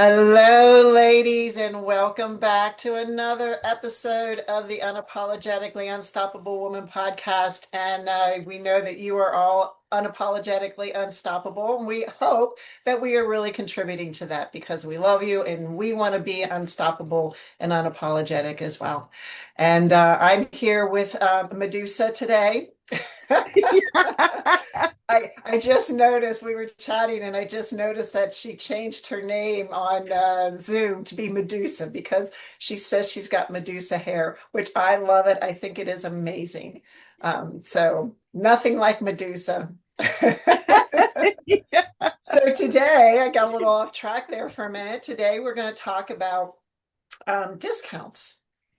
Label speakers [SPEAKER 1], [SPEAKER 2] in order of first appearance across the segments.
[SPEAKER 1] Hello, ladies, and welcome back to another episode of the Unapologetically Unstoppable Woman podcast. And we know that you are all unapologetically unstoppable. And we hope that we are really contributing to that because we love you and we want to be unstoppable and unapologetic as well. And I'm here with Medusa today. I just noticed we were chatting and I just noticed that she changed her name on Zoom to be Medusa because she says she's got Medusa hair, which I love it. I think it is amazing. So nothing like Medusa.
[SPEAKER 2] Yeah.
[SPEAKER 1] So today, I got a little off track there for a minute. Today, we're going to talk about discounts.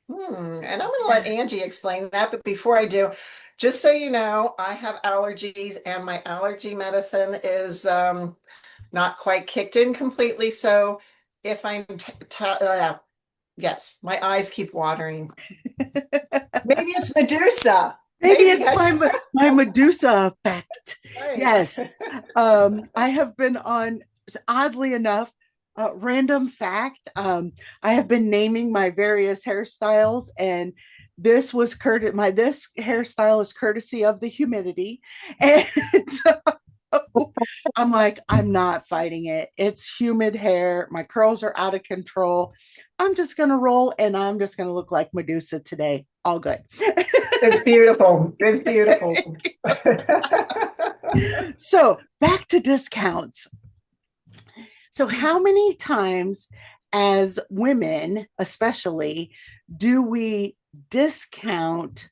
[SPEAKER 1] And I'm going to let Angie explain that. But before I do, just so you know, I have allergies and my allergy medicine is not quite kicked in completely. So if I'm, yes, my eyes keep watering. Maybe it's Medusa.
[SPEAKER 2] Maybe
[SPEAKER 1] Maybe
[SPEAKER 2] it's
[SPEAKER 1] I should.
[SPEAKER 2] my Medusa effect.
[SPEAKER 1] Right.
[SPEAKER 2] Yes. I have been on, oddly enough, random fact. I have been naming my various hairstyles, and this hairstyle is courtesy of the humidity. And I'm like, I'm not fighting it. It's humid hair. My curls are out of control. I'm just gonna roll and I'm just gonna look like Medusa today. All good.
[SPEAKER 1] It's beautiful. It's beautiful.
[SPEAKER 2] So back to discounts. So, how many times as women, especially, do we discount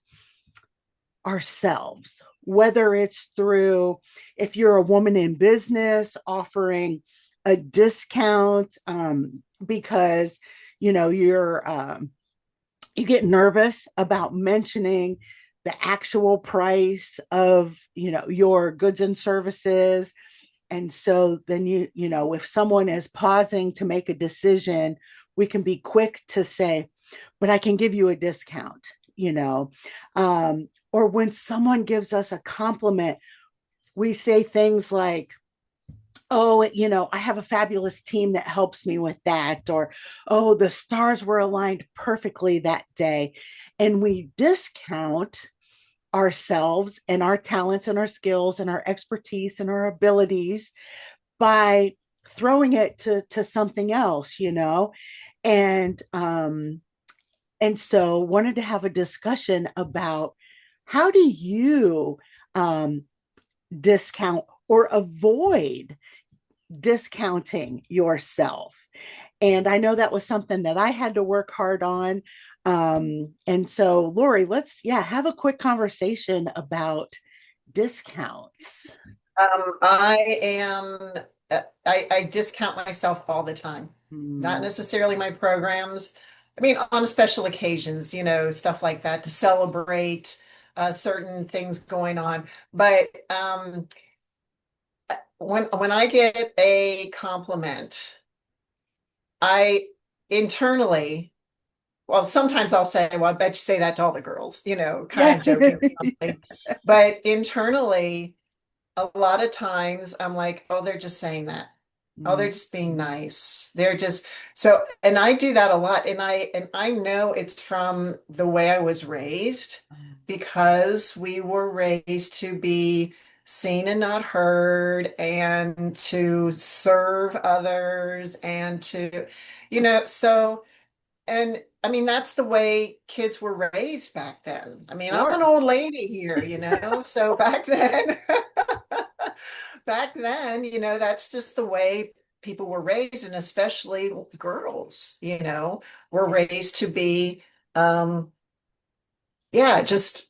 [SPEAKER 2] ourselves? Whether it's through, if you're a woman in business, offering a discount because you get nervous about mentioning the actual price of your goods and services, and so then if someone is pausing to make a decision, we can be quick to say, but I can give you a discount, or when someone gives us a compliment, we say things like, oh, I have a fabulous team that helps me with that, or oh, the stars were aligned perfectly that day. And we discount ourselves and our talents and our skills and our expertise and our abilities by throwing it to something else, and so wanted to have a discussion about how do you discount or avoid discounting yourself. And I know that was something that I had to work hard on. And so, Lori, let's, have a quick conversation about discounts.
[SPEAKER 1] I am, I discount myself all the time. Not
[SPEAKER 2] Mm,
[SPEAKER 1] necessarily my programs. I mean, on special occasions, stuff like that to celebrate certain things going on. But when I get a compliment, I internally, well, sometimes I'll say, well, I bet you say that to all the girls, kind
[SPEAKER 2] yeah.
[SPEAKER 1] of joking or something. But internally, a lot of times I'm like, oh, they're just saying that. Oh, they're
[SPEAKER 2] Mm,
[SPEAKER 1] just being nice. They're just so, and I do that a lot. And I know it's from the way I was raised because we were raised to be seen and not heard and to serve others and so and I mean, that's the way kids were raised back then. I mean, I'm an
[SPEAKER 2] sure.
[SPEAKER 1] old lady here, so back then, back then, that's just the way people were raised, and especially girls, were raised to be, um, yeah, just,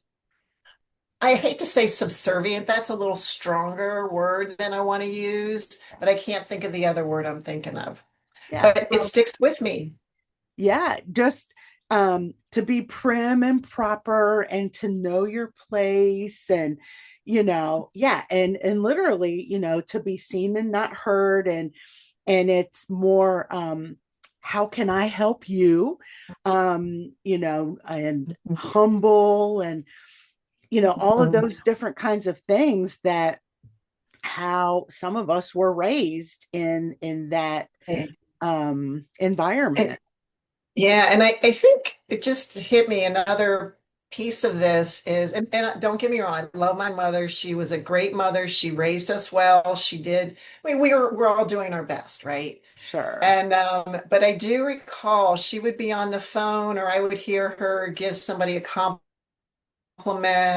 [SPEAKER 1] I hate to say subservient. That's a little stronger word than I want to use, but I can't think of the other word I'm thinking of.
[SPEAKER 2] Yeah.
[SPEAKER 1] But it
[SPEAKER 2] Well,
[SPEAKER 1] sticks with me.
[SPEAKER 2] yeah, just to be prim and proper and to know your place, and and literally, to be seen and not heard, and it's more how can I help you, and humble, and all of those different kinds of things, that how some of us were raised in that environment.
[SPEAKER 1] And yeah, and I think it just hit me another piece of this is, and don't get me wrong, I love my mother. She was a great mother. She raised us well. She did. I mean, we're all doing our best, right?
[SPEAKER 2] Sure.
[SPEAKER 1] And but I do recall she would be on the phone, or I would hear her give somebody a compliment,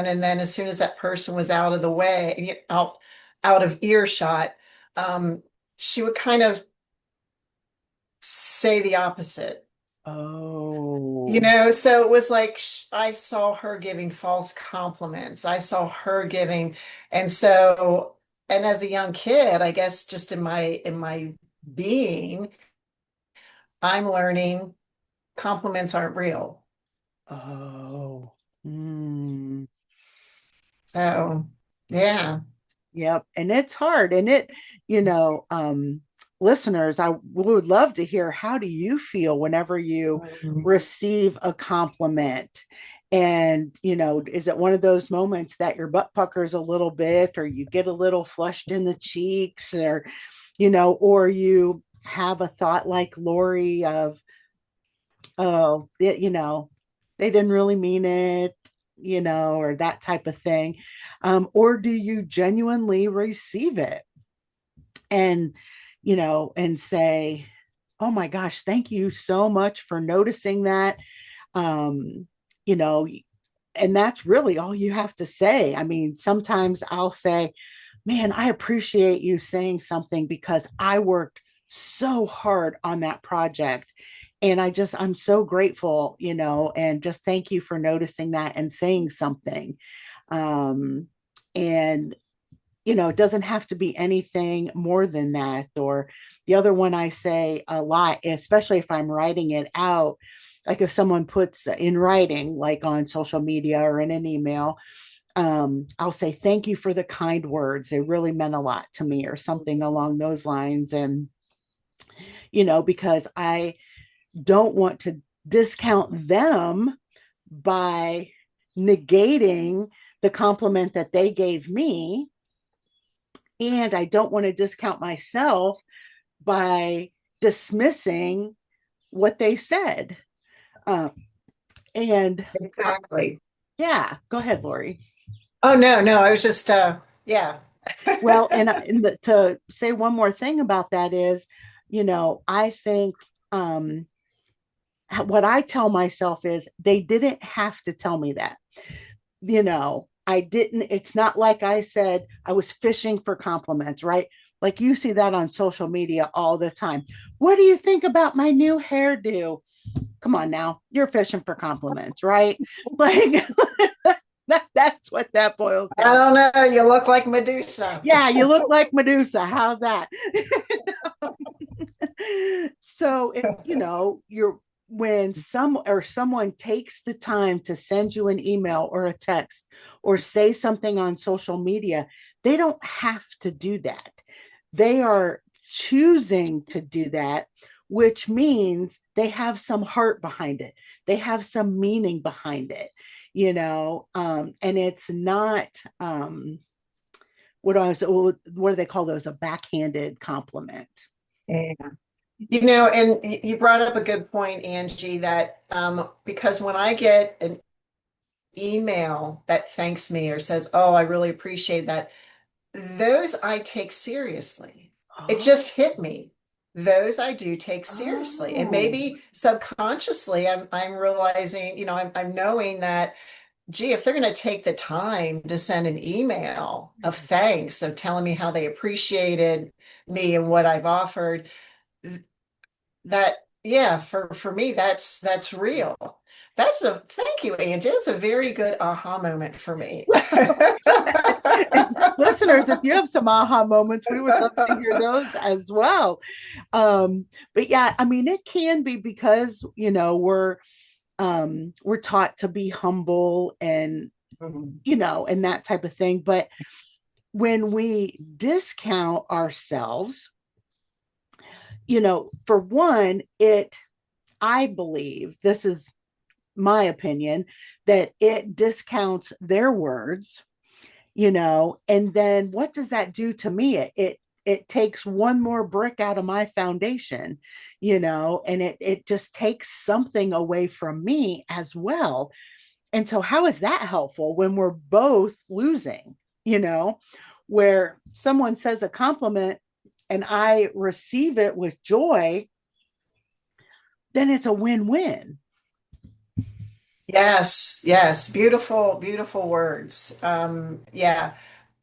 [SPEAKER 1] and then as soon as that person was out of the way, out of earshot, um, she would kind of say the opposite.
[SPEAKER 2] Oh,
[SPEAKER 1] So it was like I saw her giving false compliments. I saw her giving, and so, and as a young kid, I guess just in my being, I'm learning compliments aren't real.
[SPEAKER 2] oh. Mm.
[SPEAKER 1] So, yeah.
[SPEAKER 2] Yep. And it's hard. And listeners, I would love to hear, how do you feel whenever you
[SPEAKER 1] Mhm.
[SPEAKER 2] receive a compliment? And, is it one of those moments that your butt puckers a little bit, or you get a little flushed in the cheeks, or you have a thought like Lori of, oh, they didn't really mean it, or that type of thing. Or do you genuinely receive it and, and say, oh my gosh, thank you so much for noticing that. Um, you know, and that's really all you have to say. I mean, sometimes I'll say, man, I appreciate you saying something because I worked so hard on that project. And I'm so grateful, and just thank you for noticing that and saying something. Um, and, it doesn't have to be anything more than that. Or the other one I say a lot, especially if I'm writing it out, like if someone puts in writing, like on social media or in an email, I'll say, thank you for the kind words. They really meant a lot to me, or something along those lines. And, because I don't want to discount them by negating the compliment that they gave me. And I don't want to discount myself by dismissing what they said. Uh, and
[SPEAKER 1] Exactly.
[SPEAKER 2] yeah, go ahead, Lori.
[SPEAKER 1] Oh, no, no, I was just yeah.
[SPEAKER 2] Well, to say one more thing about that is, I think what I tell myself is they didn't have to tell me that. I didn't, it's not like I said I was fishing for compliments, right? Like you see that on social media all the time. What do you think about my new hairdo? Come on now, you're fishing for compliments, right? Like that's what that boils
[SPEAKER 1] I
[SPEAKER 2] down.
[SPEAKER 1] don't know. You look like Medusa.
[SPEAKER 2] Yeah, you look like Medusa. How's that? So if you're when someone takes the time to send you an email or a text or say something on social media, they don't have to do that. They are choosing to do that, which means they have some heart behind it. They have some meaning behind it, and it's not what do they call those? A backhanded compliment.
[SPEAKER 1] Yeah. And you brought up a good point, Angie, that because when I get an email that thanks me or says, "Oh, I really appreciate that," those I take seriously. It
[SPEAKER 2] Oh,
[SPEAKER 1] just hit me. Those I do take seriously. And
[SPEAKER 2] oh.
[SPEAKER 1] maybe subconsciously I'm realizing, I'm knowing that, gee, if they're going to take the time to send an email of thanks, of telling me how they appreciated me and what I've offered, that, yeah, for me, that's real. That's a thank you, Angie. It's a very good aha moment for me.
[SPEAKER 2] And listeners, if you have some aha moments, we would love to hear those as well. But yeah, I mean, it can be because we're taught to be humble and
[SPEAKER 1] Mhm.
[SPEAKER 2] and that type of thing. But when we discount ourselves, for one, I believe, this is my opinion, that it discounts their words, and then what does that do to me? It it takes one more brick out of my foundation, and it just takes something away from me as well. And so how is that helpful when we're both losing, where someone says a compliment and I receive it with joy, then it's a win-win.
[SPEAKER 1] Yes, yes, beautiful, beautiful words. Yeah,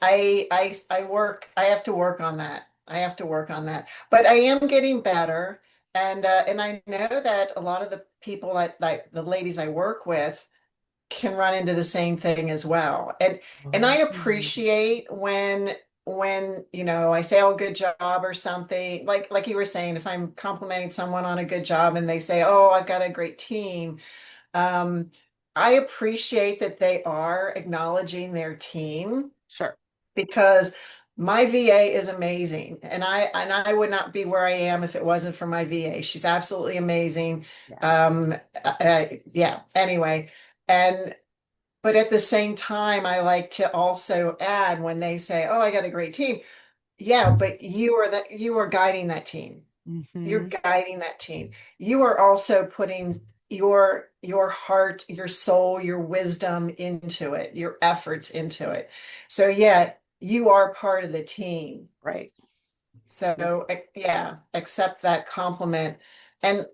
[SPEAKER 1] I have to work on that. I have to work on that. But I am getting better, and I know that a lot of the people that like the ladies I work with can run into the same thing as well. And I
[SPEAKER 2] Oh,
[SPEAKER 1] appreciate when I say, oh, good job or something. Like you were saying, if I'm complimenting someone on a good job and they say, oh, I've got a great team. Um, I appreciate that they are acknowledging their team
[SPEAKER 2] sure.
[SPEAKER 1] because my VA is amazing, and I would not be where I am if it wasn't for my VA. She's absolutely amazing.
[SPEAKER 2] Yeah.
[SPEAKER 1] Yeah. Anyway, and but at the same time, I like to also add when they say, "Oh, I got a great team." Yeah, but you are guiding that team. You're
[SPEAKER 2] Mm-hmm.
[SPEAKER 1] guiding that team. You are also putting your heart, your soul, your wisdom into it, your efforts into it. So yeah, you are part of the team.
[SPEAKER 2] Right.
[SPEAKER 1] So yeah, accept that compliment. And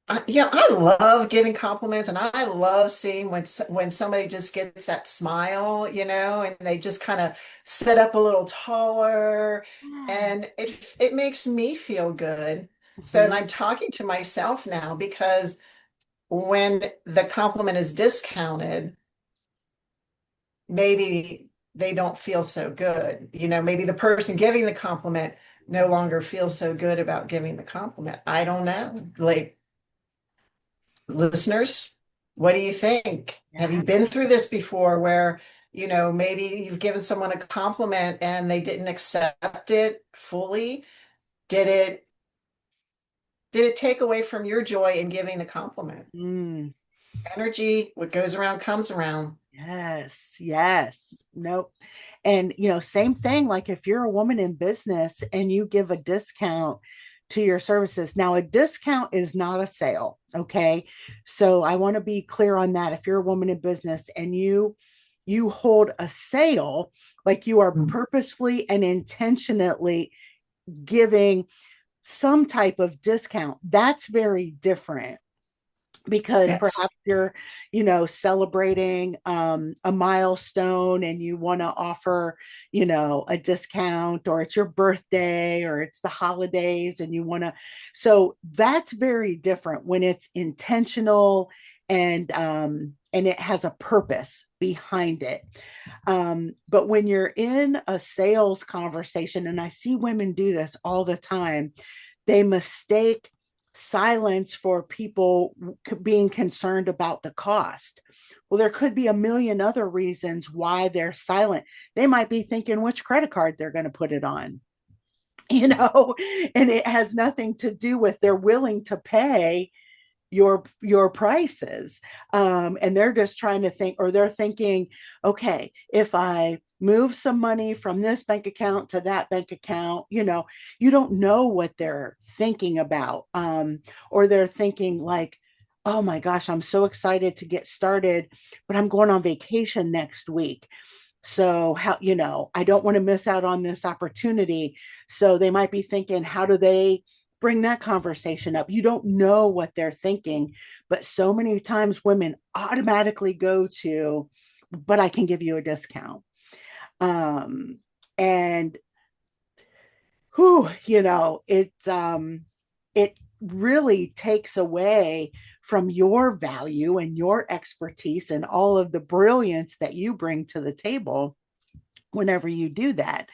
[SPEAKER 1] I love giving compliments, and I love seeing when somebody just gets that smile, and they just kind of sit up a little taller, and it makes me feel good. So, and
[SPEAKER 2] Mm-hmm.
[SPEAKER 1] I'm talking to myself now because when the compliment is discounted, maybe they don't feel so good. Maybe the person giving the compliment no longer feels so good about giving the compliment. I don't know. Like, listeners, what do you think? Have you been
[SPEAKER 2] Yes.
[SPEAKER 1] through this before where, maybe you've given someone a compliment and they didn't accept it fully? Did it did it take away from your joy in giving the compliment?
[SPEAKER 2] Mm.
[SPEAKER 1] Energy, what goes around comes around.
[SPEAKER 2] Yes, yes. Nope. And same thing, like if you're a woman in business and you give a discount to your services. Now, a discount is not a sale, okay? So I want to be clear on that. If you're a woman in business and you hold a sale, like you are
[SPEAKER 1] Mm.
[SPEAKER 2] purposefully and intentionally giving some type of discount, that's very different, because
[SPEAKER 1] Yes.
[SPEAKER 2] perhaps you're celebrating a milestone and you want to offer a discount, or it's your birthday or it's the holidays and you want to, so that's very different when it's intentional, and it has a purpose behind it. But when you're in a sales conversation, and I see women do this all the time, they mistake silence for people being concerned about the cost. Well, there could be a million other reasons why they're silent. They might be thinking which credit card they're going to put it on, you know, and it has nothing to do with they're willing to pay your prices, and they're just trying to think, or they're thinking, okay, if I move some money from this bank account to that bank account, you don't know what they're thinking about, or they're thinking like, oh my gosh, I'm so excited to get started, but I'm going on vacation next week, so how, I don't want to miss out on this opportunity. So they might be thinking, how do they bring that conversation up? You don't know what they're thinking, but so many times women automatically go to, but I can give you a discount. And who, it really takes away from your value and your expertise and all of the brilliance that you bring to the table whenever you do that.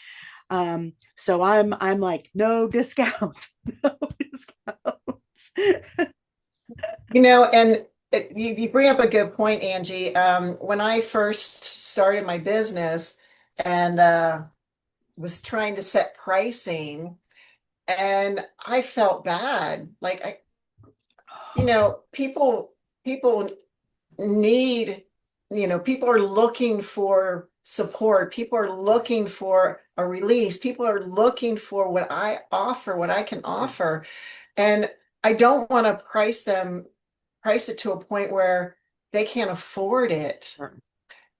[SPEAKER 2] So I'm like, no discounts, no discounts.
[SPEAKER 1] And you bring up a good point, Angie. When I first started my business and was trying to set pricing, and I felt bad. Like people need, people are looking for support. People are looking for a release. People are looking for what I offer, what I can offer. And I don't want to price it to a point where they can't afford it.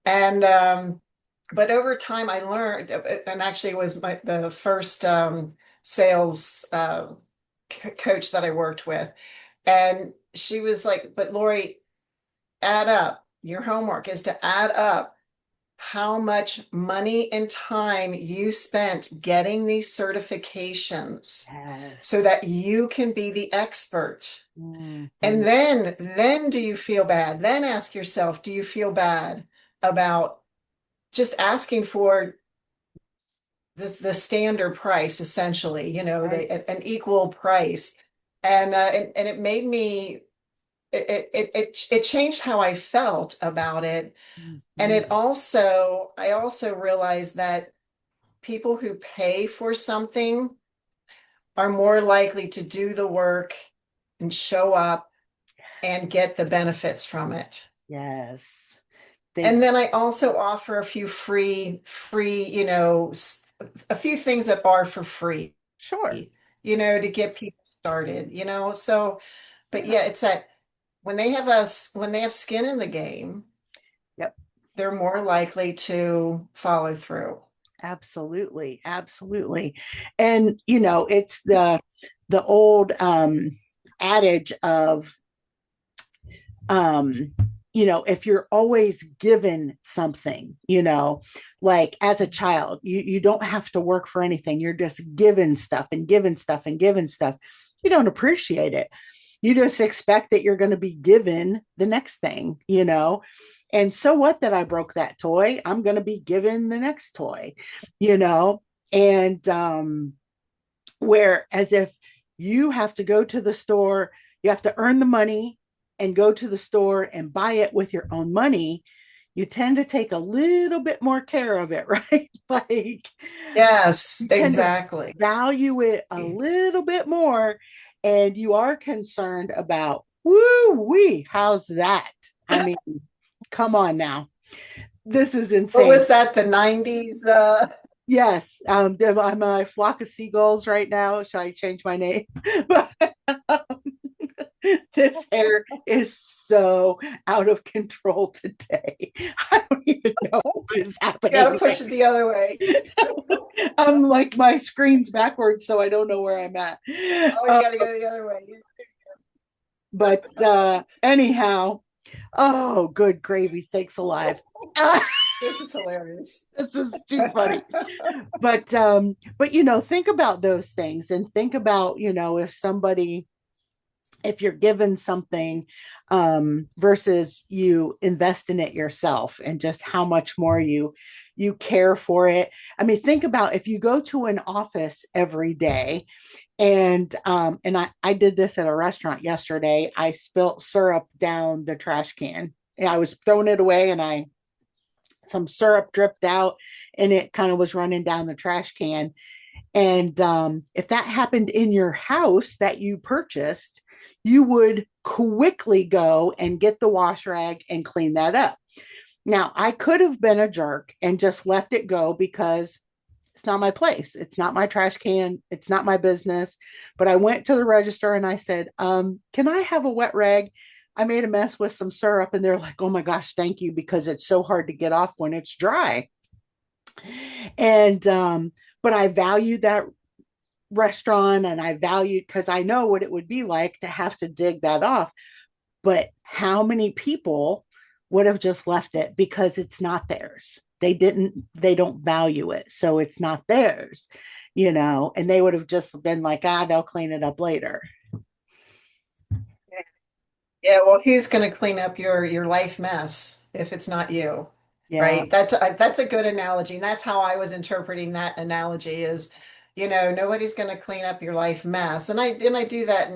[SPEAKER 1] And but over time I learned, and actually it was the first sales coach that I worked with. And she was like, but Lori, add up. Your homework is to add up how much money and time you spent getting these certifications so
[SPEAKER 2] Yes.
[SPEAKER 1] that you can be the expert.
[SPEAKER 2] Mhm.
[SPEAKER 1] And then do you feel bad? Then ask yourself, do you feel bad about just asking for the standard price, essentially,
[SPEAKER 2] Right.
[SPEAKER 1] an equal price? And it made me it changed how I felt about it. And
[SPEAKER 2] Mhm.
[SPEAKER 1] I also realized that people who pay for something are more likely to do the work and show up and get the benefits from it.
[SPEAKER 2] Yes.
[SPEAKER 1] And
[SPEAKER 2] They
[SPEAKER 1] then I also offer a few free, a few things that are for free,
[SPEAKER 2] sure.
[SPEAKER 1] to get people started. So, but
[SPEAKER 2] Yeah.
[SPEAKER 1] yeah, it's that when they have skin in the game,
[SPEAKER 2] Yep.
[SPEAKER 1] they're more likely to follow through.
[SPEAKER 2] Absolutely. Absolutely. And it's the old adage of um if you're always given something, like as a child, you don't have to work for anything. You're just given stuff and given stuff and given stuff. You don't appreciate it. You just expect that you're going to be given the next thing. And so what that I broke that toy, I'm going to be given the next toy, you know and where as if you have to go to the store, you have to earn the money and go to the store and buy it with your own money, you tend to take a little bit more care of it, right? Like
[SPEAKER 1] Yes,
[SPEAKER 2] you tend to
[SPEAKER 1] exactly.
[SPEAKER 2] value it a little bit more, and you are concerned about, woo wee, how's that? I mean, come on now. This is
[SPEAKER 1] What
[SPEAKER 2] insane.
[SPEAKER 1] was that, the 90s?
[SPEAKER 2] Yes, I'm a flock of seagulls right now. Shall I change my name? But this hair is so out of control today. I don't even know what is
[SPEAKER 1] You got to
[SPEAKER 2] happening
[SPEAKER 1] push it the other way.
[SPEAKER 2] right. I'm like my screen's backwards, so I don't know where I'm at.
[SPEAKER 1] Oh, you got to go the other way.
[SPEAKER 2] But anyhow, oh, good gravy, sakes alive.
[SPEAKER 1] This is hilarious.
[SPEAKER 2] This is too funny. But think about those things and think about, if you're given something versus you invest in it yourself, and just how much more you care for it. I mean, think about if you go to an office every day, and I did this at a restaurant yesterday. I spilt syrup down the trash can. I was throwing it away, and I some syrup dripped out, and it kind of was running down the trash can. And if that happened in your house that you purchased, you would quickly go and get the wash rag and clean that up. Now, I could have been a jerk and just left it go because it's not my place. It's not my trash can. It's not my business. But I went to the register and I said, can I have a wet rag? I made a mess with some syrup. And they're like, oh my gosh, thank you, because it's so hard to get off when it's dry. And but I valued that restaurant, and I valued, because I know what it would be like to have to dig that off. But how many people would have just left it because it's not theirs? They don't value it. So it's not theirs. And they would have just been like, they'll clean it up later.
[SPEAKER 1] Yeah, well, who's going to clean up your life mess if it's not you,
[SPEAKER 2] Yeah.
[SPEAKER 1] right? That's a good analogy, and that's how I was interpreting that analogy is, nobody's going to clean up your life mess, and I do that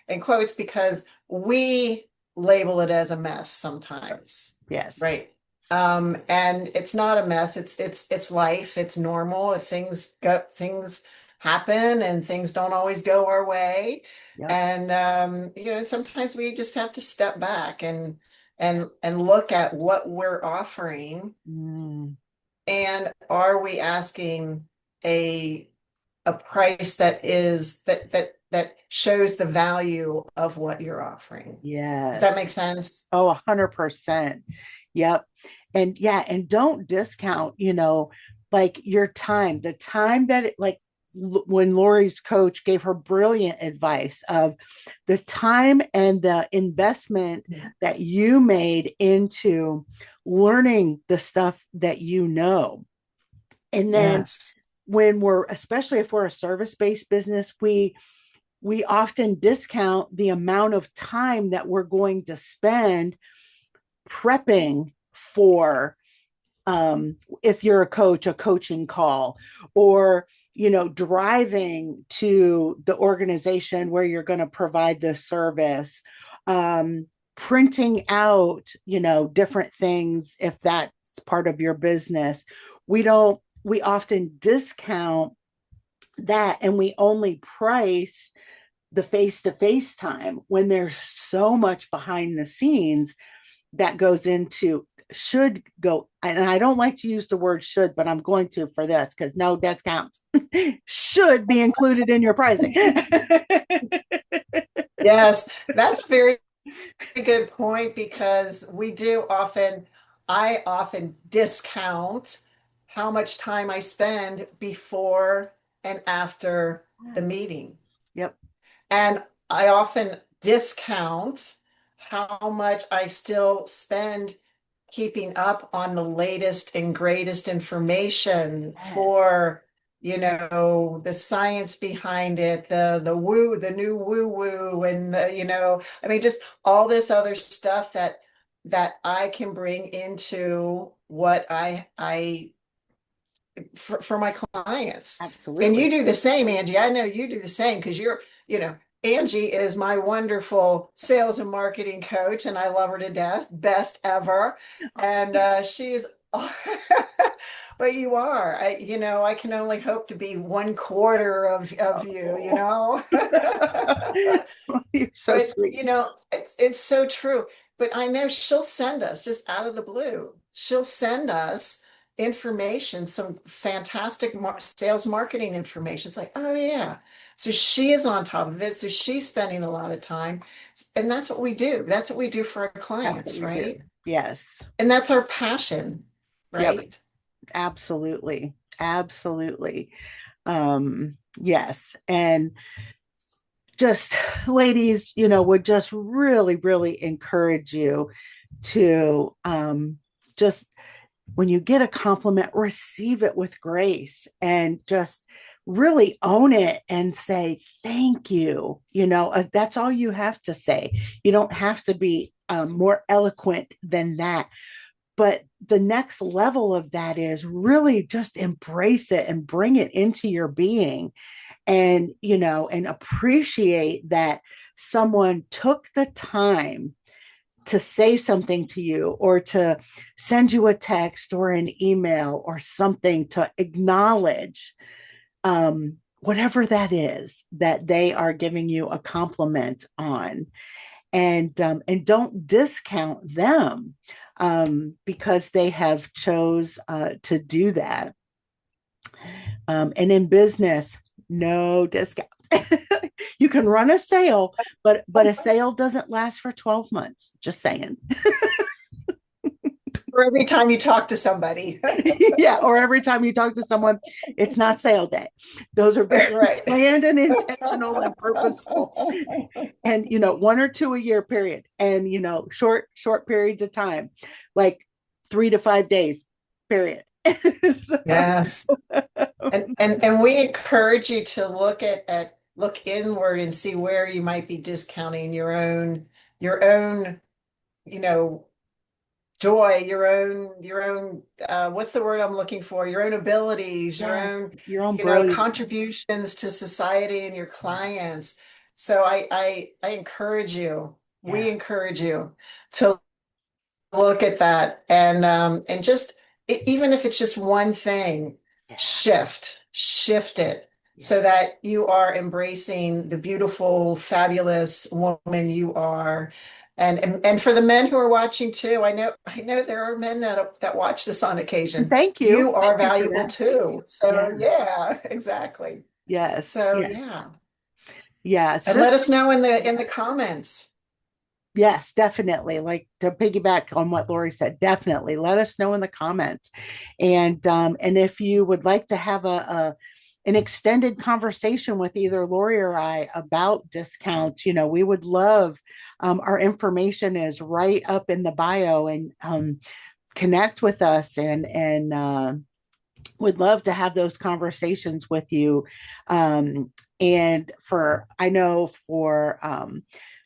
[SPEAKER 1] in quotes because we label it as a mess sometimes,
[SPEAKER 2] Yes.
[SPEAKER 1] right? And it's not a mess. It's life. It's normal. If things happen and things don't always go our way.
[SPEAKER 2] Yep.
[SPEAKER 1] And sometimes we just have to step back and look at what we're offering,
[SPEAKER 2] Mm,
[SPEAKER 1] and are we asking? a price that shows the value of what you're offering. Does that
[SPEAKER 2] Yes.
[SPEAKER 1] make sense?
[SPEAKER 2] Oh, 100%. Yep. And yeah, and don't discount, like your time, the time that like when Lori's coach gave her brilliant advice of the time and the investment
[SPEAKER 1] Yeah.
[SPEAKER 2] that you made into learning the stuff that you know. And then
[SPEAKER 1] Yes.
[SPEAKER 2] when we're, especially if we're a service-based business, we often discount the amount of time that we're going to spend prepping for, if you're a coach, a coaching call, or driving to the organization where you're going to provide the service, printing out different things if that's part of your business. We often discount that, and we only price the face-to-face time when there's so much behind the scenes that goes into, should go, and I don't like to use the word should, but I'm going to for this because no discounts should be included in your pricing.
[SPEAKER 1] Yes, that's a very good point because I often discount how much time I spend before and after the meeting.
[SPEAKER 2] Yep.
[SPEAKER 1] And I often discount how much I still spend keeping up on the latest and greatest information
[SPEAKER 2] Yes.
[SPEAKER 1] for, the science behind it, the new woo woo, and I mean, just all this other stuff that I can bring into what I for my clients. And you
[SPEAKER 2] Absolutely.
[SPEAKER 1] do the same, Angie. I know you do the same because Angie is my wonderful sales and marketing coach, and I love her to death, best ever. And she is, but you are, I can only hope to be one quarter of you, you
[SPEAKER 2] Oh,
[SPEAKER 1] know.
[SPEAKER 2] you're so
[SPEAKER 1] But
[SPEAKER 2] sweet.
[SPEAKER 1] it's so true. But I know she'll send us just out of the blue. She'll send us information, some fantastic sales marketing information. It's like, oh yeah. So she is on top of it. So she's spending a lot of time. And that's what we do. That's what we do for our
[SPEAKER 2] That's what
[SPEAKER 1] clients,
[SPEAKER 2] we do.
[SPEAKER 1] right?
[SPEAKER 2] Yes.
[SPEAKER 1] And that's our passion,
[SPEAKER 2] Yep.
[SPEAKER 1] right?
[SPEAKER 2] Absolutely. Absolutely. Yes. And just, ladies, would just really, really encourage you to, just when you get a compliment, receive it with grace and just really own it and say, thank you. That's all you have to say. You don't have to be more eloquent than that. But the next level of that is really just embrace it and bring it into your being, and and appreciate that someone took the time to say something to you, or to send you a text or an email or something to acknowledge, whatever that is that they are giving you a compliment on. And don't discount them, because they have chose to do that. And in business, no discount. You can run a sale, but a sale doesn't last for 12 months. Just saying.
[SPEAKER 1] Or every time you talk to somebody.
[SPEAKER 2] Yeah, or every time you talk to someone, it's not sale day. Those are very
[SPEAKER 1] Right.
[SPEAKER 2] planned and intentional and purposeful. And one or two a year period. And short periods of time, like 3 to 5 days, period. So,
[SPEAKER 1] Yes. And we encourage you to look inward and see where you might be discounting your own, you know, joy, your own what's the word I'm looking for? Your own abilities, your
[SPEAKER 2] yes,
[SPEAKER 1] own,
[SPEAKER 2] your own brilliance.
[SPEAKER 1] contributions to society and your clients. So I encourage you, we
[SPEAKER 2] Yes,
[SPEAKER 1] encourage you to look at that and just even if it's just one thing,
[SPEAKER 2] yeah,
[SPEAKER 1] shift it so
[SPEAKER 2] yes,
[SPEAKER 1] that you are embracing the beautiful, fabulous woman you are, And for the men who are watching too, I know there are men that watch this on
[SPEAKER 2] And
[SPEAKER 1] occasion.
[SPEAKER 2] thank you.
[SPEAKER 1] You are
[SPEAKER 2] Thank you for
[SPEAKER 1] valuable
[SPEAKER 2] that.
[SPEAKER 1] too.
[SPEAKER 2] Yeah.
[SPEAKER 1] So yeah, exactly.
[SPEAKER 2] Yes.
[SPEAKER 1] So
[SPEAKER 2] Yes.
[SPEAKER 1] yeah.
[SPEAKER 2] Yes.
[SPEAKER 1] And let
[SPEAKER 2] Just
[SPEAKER 1] us know in the comments.
[SPEAKER 2] yes, definitely. Like to piggyback on what Lori said, definitely let us know in the comments. And if you would like to have a an extended conversation with either Lori or I about discounts, we would love our information is right up in the bio and connect with us and would love to have those conversations with you. And for, I know for,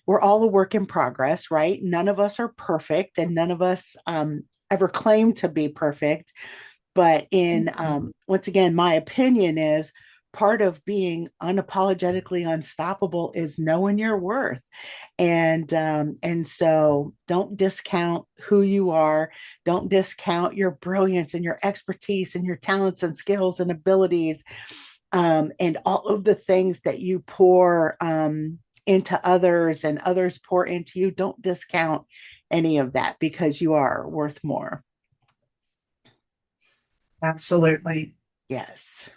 [SPEAKER 2] we're all a work in progress, right? None of us are perfect and none of us ever claim to be perfect. But in,
[SPEAKER 1] Mhm.
[SPEAKER 2] once again, my opinion is part of being unapologetically unstoppable is knowing your worth and so don't discount who you are, don't discount your brilliance and your expertise and your talents and skills and abilities, and all of the things that you pour into others and others pour into you. Don't discount any of that because you are worth more.
[SPEAKER 1] Absolutely.
[SPEAKER 2] Yes.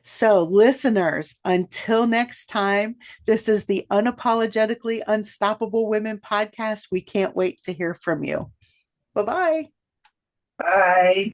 [SPEAKER 2] So, listeners, until next time, this is the Unapologetically Unstoppable Women podcast. We can't wait to hear from you. Bye bye.
[SPEAKER 1] Bye.